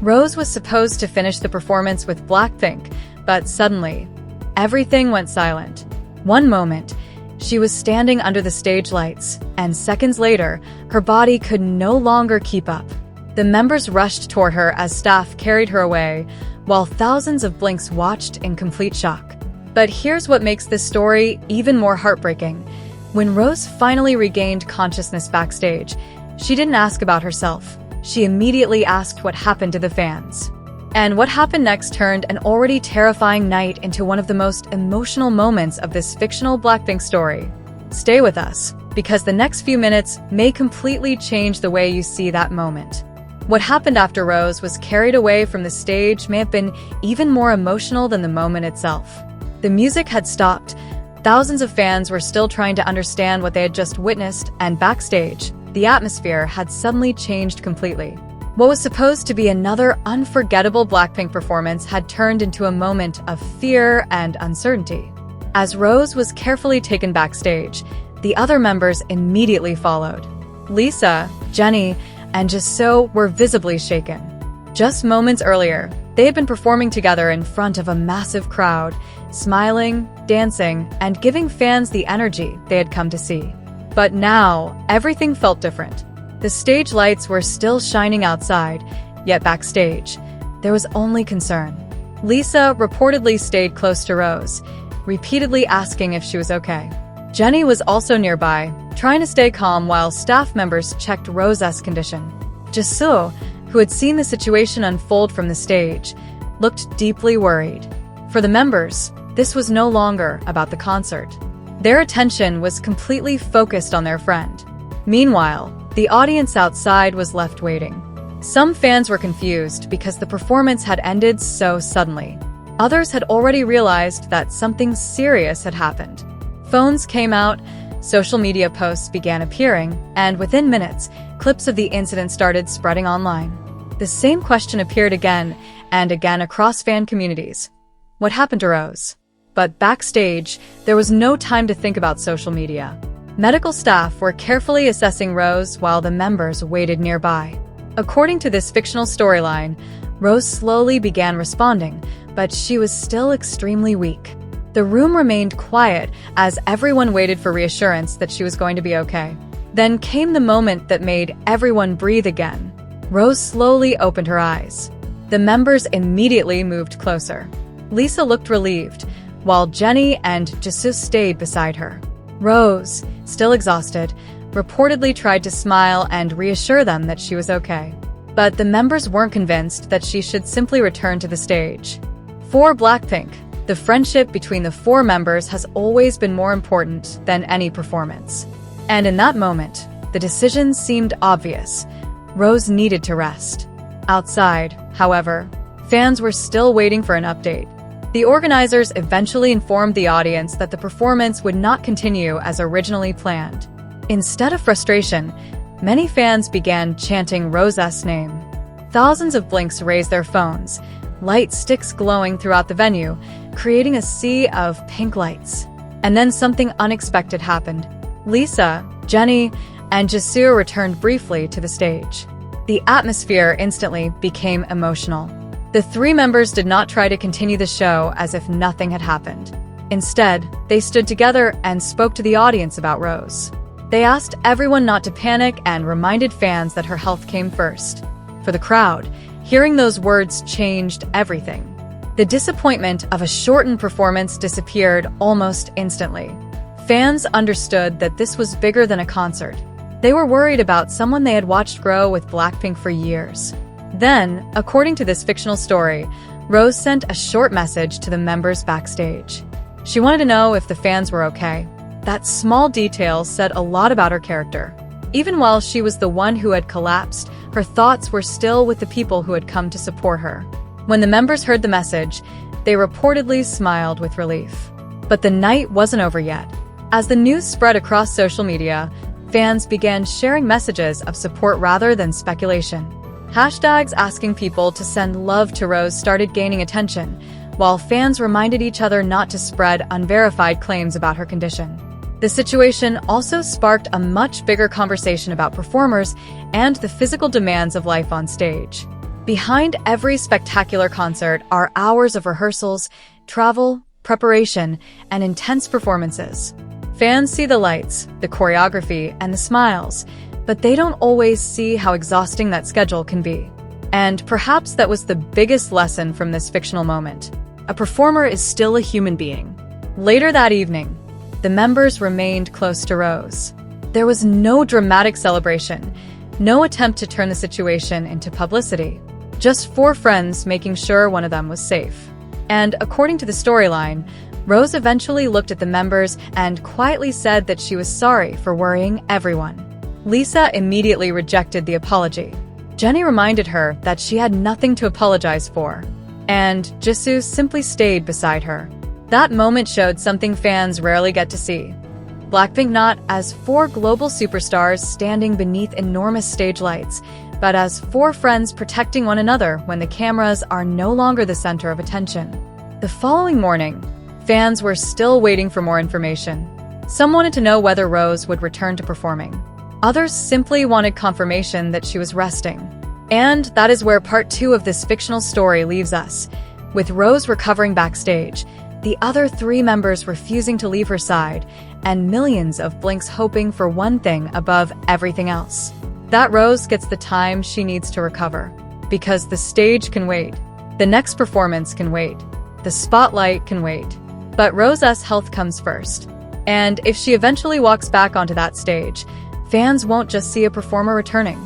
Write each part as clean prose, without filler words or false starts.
Rose was supposed to finish the performance with BLACKPINK, but suddenly, everything went silent. One moment, she was standing under the stage lights, and seconds later, her body could no longer keep up. The members rushed toward her as staff carried her away, while thousands of blinks watched in complete shock. But here's what makes this story even more heartbreaking. When Rose finally regained consciousness backstage, she didn't ask about herself. She immediately asked what happened to the fans. And what happened next turned an already terrifying night into one of the most emotional moments of this fictional BLACKPINK story. Stay with us, because the next few minutes may completely change the way you see that moment. What happened after Rose was carried away from the stage may have been even more emotional than the moment itself. The music had stopped, thousands of fans were still trying to understand what they had just witnessed, and backstage, the atmosphere had suddenly changed completely. What was supposed to be another unforgettable BLACKPINK performance had turned into a moment of fear and uncertainty. As Rose was carefully taken backstage, the other members immediately followed. Lisa, Jennie, and Jisoo were visibly shaken. Just moments earlier, they had been performing together in front of a massive crowd, smiling, dancing, and giving fans the energy they had come to see. But now, everything felt different. The stage lights were still shining outside, yet backstage, there was only concern. Lisa reportedly stayed close to Rose, repeatedly asking if she was okay. Jennie was also nearby, trying to stay calm while staff members checked Rose's condition. Jisoo, who had seen the situation unfold from the stage, looked deeply worried. For the members, this was no longer about the concert. Their attention was completely focused on their friend. Meanwhile, the audience outside was left waiting. Some fans were confused because the performance had ended so suddenly. Others had already realized that something serious had happened. Phones came out, social media posts began appearing, and within minutes, clips of the incident started spreading online. The same question appeared again and again across fan communities. What happened to Rose? But backstage, there was no time to think about social media. Medical staff were carefully assessing Rose while the members waited nearby. According to this fictional storyline, Rose slowly began responding, but she was still extremely weak. The room remained quiet as everyone waited for reassurance that she was going to be okay. Then came the moment that made everyone breathe again. Rose slowly opened her eyes. The members immediately moved closer. Lisa looked relieved, while Jennie and Jisoo stayed beside her. Rose, still exhausted, reportedly tried to smile and reassure them that she was okay. But the members weren't convinced that she should simply return to the stage. For BLACKPINK, the friendship between the four members has always been more important than any performance. And in that moment, the decision seemed obvious. Rose needed to rest. Outside, however, fans were still waiting for an update. The organizers eventually informed the audience that the performance would not continue as originally planned. Instead of frustration, many fans began chanting Rose's name. Thousands of blinks raised their phones, light sticks glowing throughout the venue, creating a sea of pink lights. And then something unexpected happened. Lisa, Jennie, and Jisoo returned briefly to the stage. The atmosphere instantly became emotional. The three members did not try to continue the show as if nothing had happened. Instead, they stood together and spoke to the audience about Rose. They asked everyone not to panic and reminded fans that her health came first. For the crowd, hearing those words changed everything. The disappointment of a shortened performance disappeared almost instantly. Fans understood that this was bigger than a concert. They were worried about someone they had watched grow with BLACKPINK for years. Then, according to this fictional story, Rose sent a short message to the members backstage. She wanted to know if the fans were okay. That small detail said a lot about her character. Even while she was the one who had collapsed, her thoughts were still with the people who had come to support her. When the members heard the message, they reportedly smiled with relief. But the night wasn't over yet. As the news spread across social media, fans began sharing messages of support rather than speculation. Hashtags asking people to send love to Rose started gaining attention, while fans reminded each other not to spread unverified claims about her condition. The situation also sparked a much bigger conversation about performers and the physical demands of life on stage. Behind every spectacular concert are hours of rehearsals, travel, preparation, and intense performances. Fans see the lights, the choreography, and the smiles, but they don't always see how exhausting that schedule can be. And perhaps that was the biggest lesson from this fictional moment. A performer is still a human being. Later that evening, the members remained close to Rose. There was no dramatic celebration, no attempt to turn the situation into publicity. Just four friends making sure one of them was safe. And according to the storyline, Rose eventually looked at the members and quietly said that she was sorry for worrying everyone. Lisa immediately rejected the apology. Jennie reminded her that she had nothing to apologize for. And Jisoo simply stayed beside her. That moment showed something fans rarely get to see. BLACKPINK not as four global superstars standing beneath enormous stage lights, but as four friends protecting one another when the cameras are no longer the center of attention. The following morning, fans were still waiting for more information. Some wanted to know whether Rose would return to performing. Others simply wanted confirmation that she was resting. And that is where part 2 of this fictional story leaves us. With Rose recovering backstage, the other 3 members refusing to leave her side, and millions of blinks hoping for one thing above everything else. That Rose gets the time she needs to recover. Because the stage can wait. The next performance can wait. The spotlight can wait. But Rose's health comes first. And if she eventually walks back onto that stage, fans won't just see a performer returning.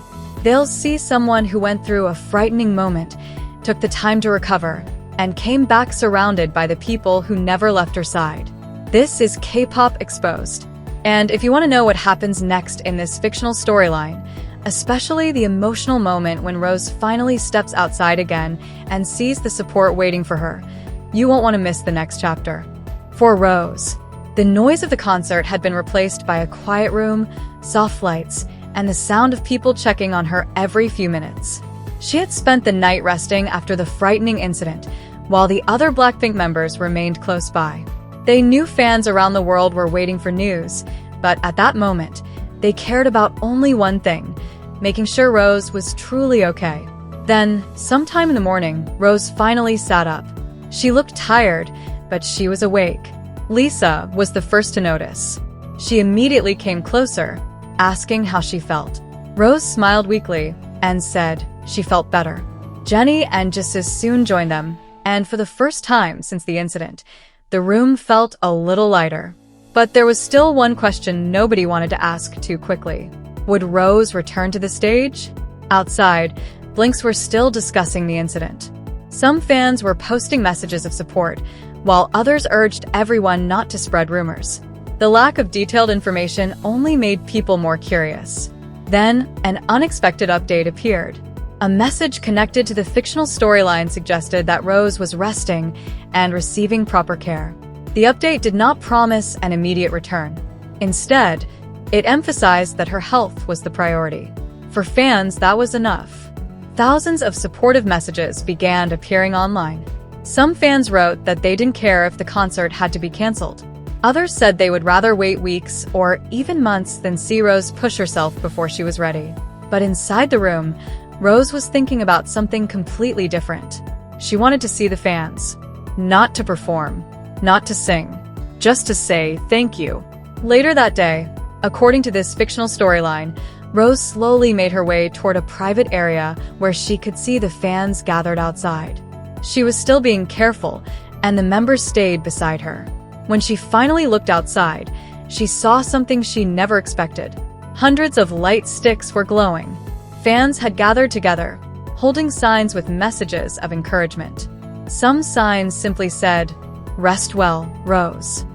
They'll see someone who went through a frightening moment, took the time to recover, and came back surrounded by the people who never left her side. This is K-pop Exposed. And if you want to know what happens next in this fictional storyline, especially the emotional moment when Rose finally steps outside again and sees the support waiting for her, you won't want to miss the next chapter. For Rose, the noise of the concert had been replaced by a quiet room, soft lights, and the sound of people checking on her every few minutes. She had spent the night resting after the frightening incident, while the other BLACKPINK members remained close by. They knew fans around the world were waiting for news, but at that moment, they cared about only one thing, making sure Rose was truly okay. Then, sometime in the morning, Rose finally sat up. She looked tired, but she was awake. Lisa was the first to notice. She immediately came closer, asking how she felt. Rose smiled weakly and said she felt better. Jennie and Jisoo soon joined them, and for the first time since the incident, the room felt a little lighter. But there was still one question nobody wanted to ask too quickly. Would Rose return to the stage? Outside, blinks were still discussing the incident. Some fans were posting messages of support, while others urged everyone not to spread rumors. The lack of detailed information only made people more curious. Then, an unexpected update appeared. A message connected to the fictional storyline suggested that Rose was resting and receiving proper care. The update did not promise an immediate return. Instead, it emphasized that her health was the priority. For fans, that was enough. Thousands of supportive messages began appearing online. Some fans wrote that they didn't care if the concert had to be canceled. Others said they would rather wait weeks or even months than see Rose push herself before she was ready. But inside the room, Rose was thinking about something completely different. She wanted to see the fans. Not to perform, not to sing, just to say thank you. Later that day, according to this fictional storyline, Rose slowly made her way toward a private area where she could see the fans gathered outside. She was still being careful, and the members stayed beside her. When she finally looked outside, she saw something she never expected. Hundreds of light sticks were glowing. Fans had gathered together, holding signs with messages of encouragement. Some signs simply said, "Rest well, Rose."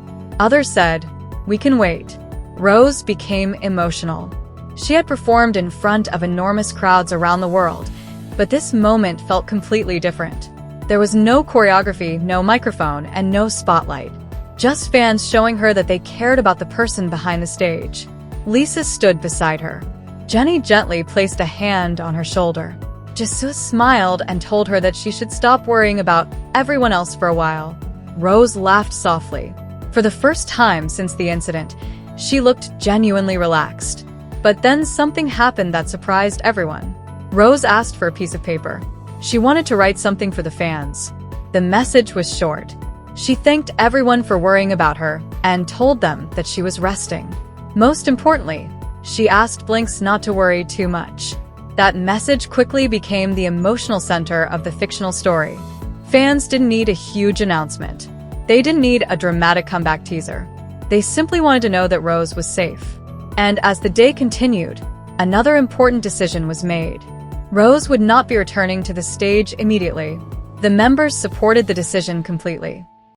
Others said, "We can wait." Rose became emotional. She had performed in front of enormous crowds around the world, but this moment felt completely different. There was no choreography, no microphone, and no spotlight. Just fans showing her that they cared about the person behind the stage. Lisa stood beside her. Jennie gently placed a hand on her shoulder. Jisoo smiled and told her that she should stop worrying about everyone else for a while. Rose laughed softly. For the first time since the incident, she looked genuinely relaxed. But then something happened that surprised everyone. Rose asked for a piece of paper. She wanted to write something for the fans. The message was short. She thanked everyone for worrying about her and told them that she was resting. Most importantly, she asked Blinks not to worry too much. That message quickly became the emotional center of the fictional story. Fans didn't need a huge announcement. They didn't need a dramatic comeback teaser. They simply wanted to know that Rose was safe. And as the day continued, another important decision was made. Rose would not be returning to the stage immediately. The members supported the decision completely.